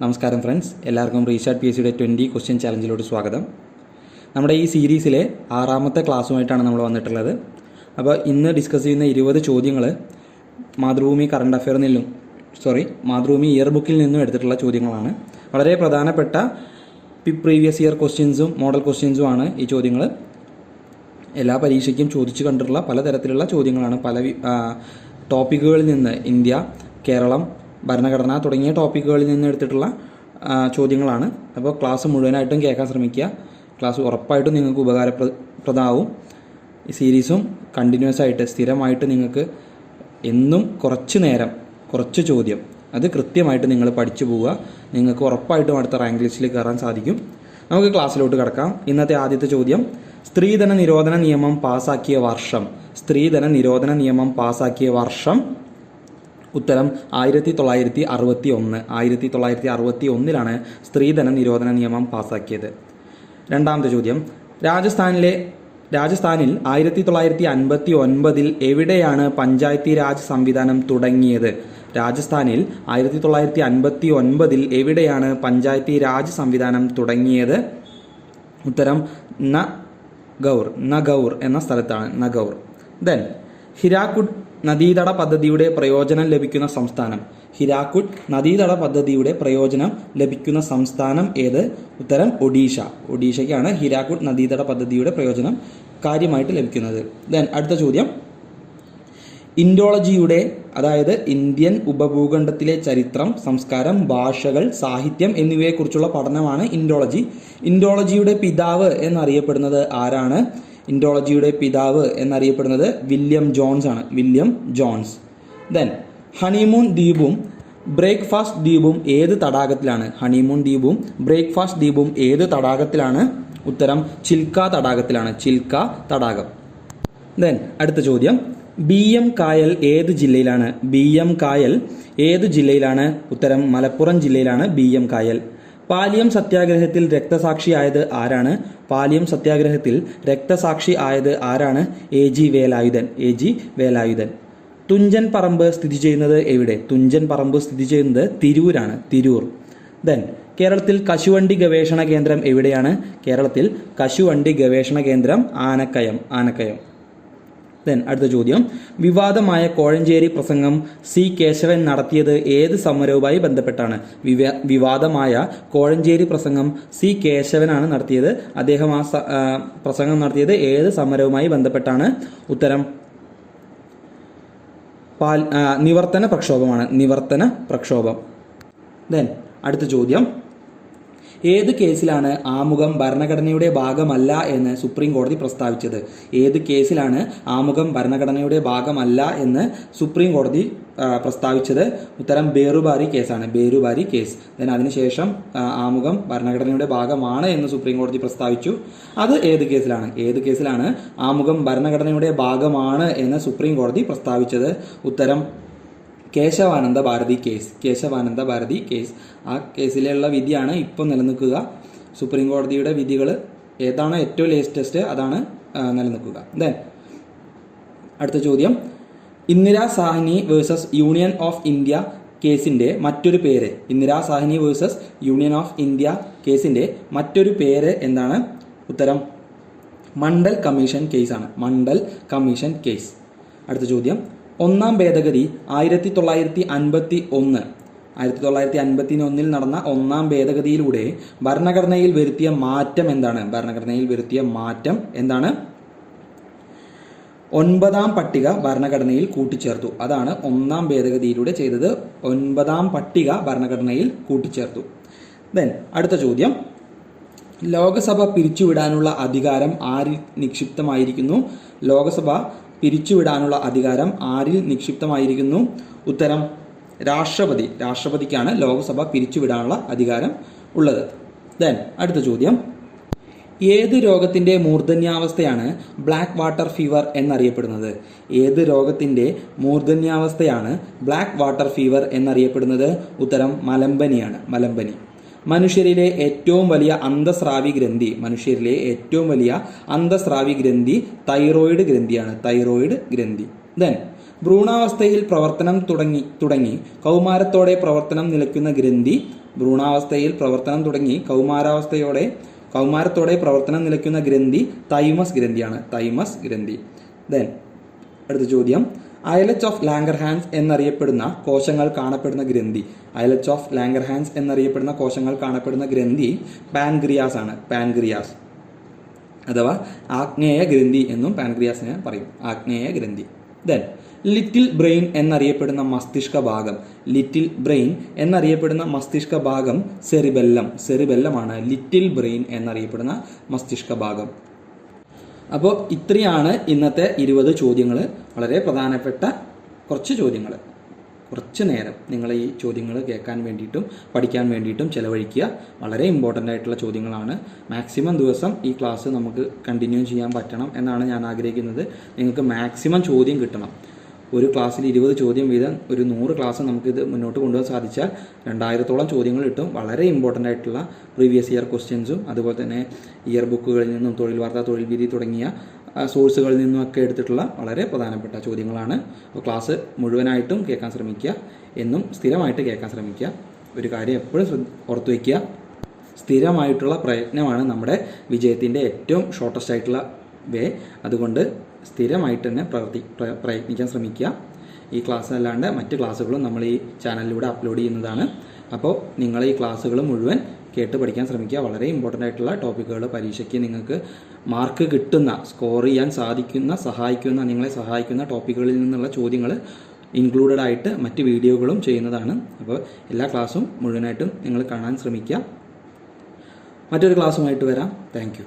നമസ്കാരം ഫ്രണ്ട്സ്, എല്ലാവർക്കും റീഷാർട്ട് P S സിയുടെ 20 ക്വസ്റ്റ്യൻ ചാലഞ്ചിലോട്ട് സ്വാഗതം. നമ്മുടെ ഈ സീരീസിലെ 6ാമത്തെ ക്ലാസ്സുമായിട്ടാണ് നമ്മൾ വന്നിട്ടുള്ളത്. അപ്പോൾ ഇന്ന് ഡിസ്കസ് ചെയ്യുന്ന 20 ചോദ്യങ്ങൾ മാതൃഭൂമി കറണ്ട് അഫെയറിൽ നിന്നും മാതൃഭൂമി ഇയർ ബുക്കിൽ നിന്നും എടുത്തിട്ടുള്ള ചോദ്യങ്ങളാണ്. വളരെ പ്രധാനപ്പെട്ട പ്രീവിയസ് ഇയർ ക്വസ്റ്റ്യൻസും മോഡൽ ക്വസ്റ്റ്യൻസുമാണ് ഈ ചോദ്യങ്ങൾ. എല്ലാ പരീക്ഷയ്ക്കും ചോദിച്ചു കണ്ടിട്ടുള്ള പലതരത്തിലുള്ള ചോദ്യങ്ങളാണ്. പല ടോപ്പിക്കുകളിൽ നിന്ന്, ഇന്ത്യ, കേരളം, ഭരണഘടന തുടങ്ങിയ ടോപ്പിക്കുകളിൽ നിന്ന് എടുത്തിട്ടുള്ള ചോദ്യങ്ങളാണ്. അപ്പോൾ ക്ലാസ് മുഴുവനായിട്ടും കേൾക്കാൻ ശ്രമിക്കുക. ക്ലാസ് ഉറപ്പായിട്ടും നിങ്ങൾക്ക് ഉപകാരപ്രദമാവും. ഈ സീരീസും കണ്ടിന്യൂസ് ആയിട്ട് സ്ഥിരമായിട്ട് നിങ്ങൾക്ക് എന്നും കുറച്ച് നേരം കുറച്ച് ചോദ്യം അത് കൃത്യമായിട്ട് നിങ്ങൾ പഠിച്ചു പോവുക. നിങ്ങൾക്ക് ഉറപ്പായിട്ടും അടുത്ത റാങ്ക് ലിസ്റ്റിൽ കയറാൻ സാധിക്കും. നമുക്ക് ക്ലാസ്സിലോട്ട് കിടക്കാം. ഇന്നത്തെ ആദ്യത്തെ ചോദ്യം, സ്ത്രീധന നിരോധന നിയമം പാസാക്കിയ വർഷം. സ്ത്രീധന നിരോധന നിയമം പാസാക്കിയ വർഷം. ഉത്തരം 1961. 1961 സ്ത്രീധന നിരോധന നിയമം പാസാക്കിയത്. രണ്ടാമത്തെ ചോദ്യം, രാജസ്ഥാനിൽ 1959 എവിടെയാണ് പഞ്ചായത്തി രാജ് സംവിധാനം തുടങ്ങിയത്? രാജസ്ഥാനിൽ 1959 എവിടെയാണ് പഞ്ചായത്തി രാജ് സംവിധാനം തുടങ്ങിയത്? ഉത്തരം നഗൗർ എന്ന സ്ഥലത്താണ്. നഗൗർ. ദെൻ, ഹിരാക്കുഡ് നദീതട പദ്ധതിയുടെ പ്രയോജനം ലഭിക്കുന്ന സംസ്ഥാനം. ഹിരാക്കുഡ് നദീതട പദ്ധതിയുടെ പ്രയോജനം ലഭിക്കുന്ന സംസ്ഥാനം ഏത്? ഉത്തരം ഒഡീഷ. ഒഡീഷയ്ക്കാണ് ഹിരാക്കുഡ് നദീതട പദ്ധതിയുടെ പ്രയോജനം കാര്യമായിട്ട് ലഭിക്കുന്നത്. ദെൻ അടുത്ത ചോദ്യം, ഇൻഡോളജിയുടെ അതായത് ഇന്ത്യൻ ഉപഭൂഖണ്ഡത്തിലെ ചരിത്രം, സംസ്കാരം, ഭാഷകൾ, സാഹിത്യം എന്നിവയെക്കുറിച്ചുള്ള പഠനമാണ് ഇൻഡോളജി. ഇൻഡോളജിയുടെ പിതാവ് എന്നറിയപ്പെടുന്നത് ആരാണ്? ഇൻഡോളജിയുടെ പിതാവ് എന്നറിയപ്പെടുന്നത് വില്യം ജോൺസ് ആണ്. William Jones. ദെൻ, ഹണിമൂൺ ദ്വീപും ബ്രേക്ക്ഫാസ്റ്റ് ദ്വീപും ഏത് തടാകത്തിലാണ്? ഹണിമൂൺ ദ്വീപും ബ്രേക്ക്ഫാസ്റ്റ് ദ്വീപും ഏത് തടാകത്തിലാണ്? ഉത്തരം ചിൽക്ക തടാകത്തിലാണ്. ചിൽക്ക തടാകം. ദെൻ അടുത്ത ചോദ്യം, ബി.എം. കായൽ ഏത് ജില്ലയിലാണ്? ബി.എം. കായൽ ഏത് ജില്ലയിലാണ്? ഉത്തരം മലപ്പുറം ജില്ലയിലാണ് ബി.എം. കായൽ. പാലിയം സത്യാഗ്രഹത്തിൽ രക്തസാക്ഷിയായത് ആരാണ്? പാലിയം സത്യാഗ്രഹത്തിൽ രക്തസാക്ഷി ആയത് ആരാണ്? എ.ജി. വേലായുധൻ. എ.ജി. വേലായുധൻ. തുഞ്ചൻ പറമ്പ് സ്ഥിതി ചെയ്യുന്നത് എവിടെ? തുഞ്ചൻ പറമ്പ് സ്ഥിതി ചെയ്യുന്നത് തിരൂരാണ്. തിരൂർ. ദെൻ, കേരളത്തിൽ കശുവണ്ടി ഗവേഷണ കേന്ദ്രം എവിടെയാണ്? കേരളത്തിൽ കശുവണ്ടി ഗവേഷണ കേന്ദ്രം ആനക്കയം. ആനക്കയം. ദെൻ അടുത്ത ചോദ്യം, വിവാദമായ കോഴഞ്ചേരി പ്രസംഗം സി കേശവൻ നടത്തിയത് ഏത് സമരവുമായി ബന്ധപ്പെട്ടാണ്? വിവാദമായ കോഴഞ്ചേരി പ്രസംഗം സി കേശവനാണ് നടത്തിയത്. അദ്ദേഹം ആ പ്രസംഗം നടത്തിയത് ഏത് സമരവുമായി ബന്ധപ്പെട്ടാണ്? ഉത്തരം നിവർത്തന പ്രക്ഷോഭമാണ്. നിവർത്തന പ്രക്ഷോഭം. ദെൻ അടുത്ത ചോദ്യം, ഏത് കേസിലാണ് ആമുഖം ഭരണഘടനയുടെ ഭാഗമല്ല എന്ന് സുപ്രീം കോടതി പ്രസ്താവിച്ചത്? ഏത് കേസിലാണ് ആമുഖം ഭരണഘടനയുടെ ഭാഗമല്ല എന്ന് സുപ്രീം കോടതി പ്രസ്താവിച്ചത്? ഉത്തരം ബേറുബാരി കേസാണ്. ബേറുബാരി കേസ്. ദെൻ അതിനുശേഷം ആമുഖം ഭരണഘടനയുടെ ഭാഗമാണ് എന്ന് സുപ്രീം കോടതി പ്രസ്താവിച്ചു. അത് ഏത് കേസിലാണ്? ഏത് കേസിലാണ് ആമുഖം ഭരണഘടനയുടെ ഭാഗമാണ് എന്ന് സുപ്രീം കോടതി പ്രസ്താവിച്ചത്? ഉത്തരം കേശവാനന്ദ ഭാരതി കേസ്. കേശവാനന്ദ ഭാരതി കേസ്. ആ കേസിലുള്ള വിധിയാണ് ഇപ്പോൾ നിലനിൽക്കുക. സുപ്രീം കോടതിയുടെ വിധികൾ ഏതാണോ ഏറ്റവും ലേറ്റസ്റ്റ് അതാണ് നിലനിൽക്കുക. ദെൻ അടുത്ത ചോദ്യം, Indira Sahni versus union of India കേസിന്റെ മറ്റൊരു പേര്. Indira Sahni versus union of India കേസിന്റെ മറ്റൊരു പേര് എന്താണ്? ഉത്തരം മണ്ഡൽ കമ്മീഷൻ കേസാണ്. Mandal commission case. അടുത്ത ചോദ്യം, ഒന്നാം ഭേദഗതി 1951 നടന്ന ഒന്നാം ഭേദഗതിയിലൂടെ ഭരണഘടനയിൽ വരുത്തിയ മാറ്റം എന്താണ്? ഭരണഘടനയിൽ വരുത്തിയ മാറ്റം എന്താണ്? 9ാം പട്ടിക ഭരണഘടനയിൽ കൂട്ടിച്ചേർത്തു. അതാണ് ഒന്നാം ഭേദഗതിയിലൂടെ ചെയ്തത്. 9ാം പട്ടിക ഭരണഘടനയിൽ കൂട്ടിച്ചേർത്തു. ദെൻ അടുത്ത ചോദ്യം, ലോകസഭ പിരിച്ചുവിടാനുള്ള അധികാരം ആരിൽ നിക്ഷിപ്തമായിരിക്കുന്നു? ലോകസഭ പിരിച്ചുവിടാനുള്ള അധികാരം ആരിൽ നിക്ഷിപ്തമായിരിക്കുന്നു? ഉത്തരം രാഷ്ട്രപതി. രാഷ്ട്രപതിക്കാണ് ലോക്സഭ പിരിച്ചുവിടാനുള്ള അധികാരം ഉള്ളത്. ദെൻ അടുത്ത ചോദ്യം, ഏത് രോഗത്തിന്റെ മൂർധന്യാവസ്ഥയാണ് ബ്ലാക്ക് വാട്ടർ ഫീവർ എന്നറിയപ്പെടുന്നത്? ഏത് രോഗത്തിന്റെ മൂർധന്യാവസ്ഥയാണ് ബ്ലാക്ക് വാട്ടർ ഫീവർ എന്നറിയപ്പെടുന്നത്? ഉത്തരം മലമ്പനിയാണ്. മലമ്പനി. മനുഷ്യരിലെ ഏറ്റവും വലിയ അന്തസ്രാവി ഗ്രന്ഥി. മനുഷ്യരിലെ ഏറ്റവും വലിയ അന്തസ്രാവി ഗ്രന്ഥി തൈറോയിഡ് ഗ്രന്ഥിയാണ്. തൈറോയിഡ് ഗ്രന്ഥി. ദെൻ ഭ്രൂണാവസ്ഥയിൽ പ്രവർത്തനം തുടങ്ങി കൗമാരത്തോടെ പ്രവർത്തനം നിലയ്ക്കുന്ന ഗ്രന്ഥി ഭ്രൂണാവസ്ഥയിൽ പ്രവർത്തനം തുടങ്ങി കൗമാരത്തോടെ പ്രവർത്തനം നിലയ്ക്കുന്ന ഗ്രന്ഥി തൈമസ് ഗ്രന്ഥിയാണ്. തൈമസ് ഗ്രന്ഥി. ദെൻ അടുത്ത ചോദ്യം, ഐലറ്റ് ഓഫ് ലാംഗർഹാൻസ് എന്നറിയപ്പെടുന്ന കോശങ്ങൾ കാണപ്പെടുന്ന ഗ്രന്ഥി. ഐലറ്റ് ഓഫ് ലാംഗർഹാൻസ് എന്നറിയപ്പെടുന്ന കോശങ്ങൾ കാണപ്പെടുന്ന ഗ്രന്ഥി പാൻക്രിയാസ് ആണ്. പാൻക്രിയാസ് അഥവാ ആഗ്നേയ ഗ്രന്ഥി എന്നും പാൻക്രിയാസിനെ പറയും. ആഗ്നേയ ഗ്രന്ഥി. ദെൻ ലിറ്റിൽ ബ്രെയിൻ എന്നറിയപ്പെടുന്ന മസ്തിഷ്ക ഭാഗം. ലിറ്റിൽ ബ്രെയിൻ എന്നറിയപ്പെടുന്ന മസ്തിഷ്ക ഭാഗം സെറിബെല്ലമാണ് ലിറ്റിൽ ബ്രെയിൻ എന്നറിയപ്പെടുന്ന മസ്തിഷ്ക ഭാഗം. അപ്പോൾ ഇത്രയാണ് ഇന്നത്തെ 20 ചോദ്യങ്ങൾ. വളരെ പ്രധാനപ്പെട്ട കുറച്ച് ചോദ്യങ്ങൾ. കുറച്ച് നേരം നിങ്ങൾ ഈ ചോദ്യങ്ങൾ കേൾക്കാൻ വേണ്ടിയിട്ടും പഠിക്കാൻ വേണ്ടിയിട്ടും ചിലവഴിക്കുക. വളരെ ഇമ്പോർട്ടൻ്റ് ആയിട്ടുള്ള ചോദ്യങ്ങളാണ്. മാക്സിമം ദിവസം ഈ ക്ലാസ് നമുക്ക് കണ്ടിന്യൂ ചെയ്യാൻ പറ്റണം എന്നാണ് ഞാൻ ആഗ്രഹിക്കുന്നത്. നിങ്ങൾക്ക് മാക്സിമം ചോദ്യം കിട്ടണം. ഒരു ക്ലാസ്സിൽ 20 ചോദ്യം വീതം ഒരു 100 ക്ലാസ് നമുക്കിത് മുന്നോട്ട് കൊണ്ടുപോകാൻ സാധിച്ചാൽ 2000-ഓളം ചോദ്യങ്ങൾ കിട്ടും. വളരെ ഇമ്പോർട്ടൻ്റ് ആയിട്ടുള്ള പ്രീവിയസ് ഇയർ ക്വസ്റ്റ്യൻസും അതുപോലെ തന്നെ ഇയർ ബുക്കുകളിൽ നിന്നും തൊഴിൽ വാർത്ത, തൊഴിൽ വിധി തുടങ്ങിയ സോഴ്സുകളിൽ നിന്നുമൊക്കെ എടുത്തിട്ടുള്ള വളരെ പ്രധാനപ്പെട്ട ചോദ്യങ്ങളാണ്. അപ്പോൾ ക്ലാസ് മുഴുവനായിട്ടും കേൾക്കാൻ ശ്രമിക്കുക. എന്നും സ്ഥിരമായിട്ട് കേൾക്കാൻ ശ്രമിക്കുക. ഒരു കാര്യം എപ്പോഴും ഓർത്തു വയ്ക്കുക, സ്ഥിരമായിട്ടുള്ള പ്രയത്നമാണ് നമ്മുടെ വിജയത്തിൻ്റെ ഏറ്റവും ഷോർട്ടസ്റ്റ് ആയിട്ടുള്ള വേ. അതുകൊണ്ട് സ്ഥിരമായിട്ട് തന്നെ പ്രയത്നിക്കാൻ ശ്രമിക്കുക. ഈ ക്ലാസ് അല്ലാണ്ട് മറ്റ് ക്ലാസ്സുകളും നമ്മൾ ഈ ചാനലിലൂടെ അപ്ലോഡ് ചെയ്യുന്നതാണ്. അപ്പോൾ നിങ്ങൾ ഈ ക്ലാസ്സുകൾ മുഴുവൻ കേട്ട് പഠിക്കാൻ ശ്രമിക്കുക. വളരെ ഇമ്പോർട്ടൻ്റ് ആയിട്ടുള്ള ടോപ്പിക്കുകൾ പരീക്ഷയ്ക്ക് നിങ്ങൾക്ക് മാർക്ക് കിട്ടുന്ന, സ്കോർ ചെയ്യാൻ നിങ്ങളെ സഹായിക്കുന്ന ടോപ്പിക്കുകളിൽ നിന്നുള്ള ചോദ്യങ്ങൾ ഇൻക്ലൂഡഡ് ആയിട്ട് മറ്റ് വീഡിയോകളും ചെയ്യുന്നതാണ്. അപ്പോൾ എല്ലാ ക്ലാസ്സും മുഴുവനായിട്ടും നിങ്ങൾ കാണാൻ ശ്രമിക്കുക. മറ്റൊരു ക്ലാസ്സുമായിട്ട് വരാം. Thank you.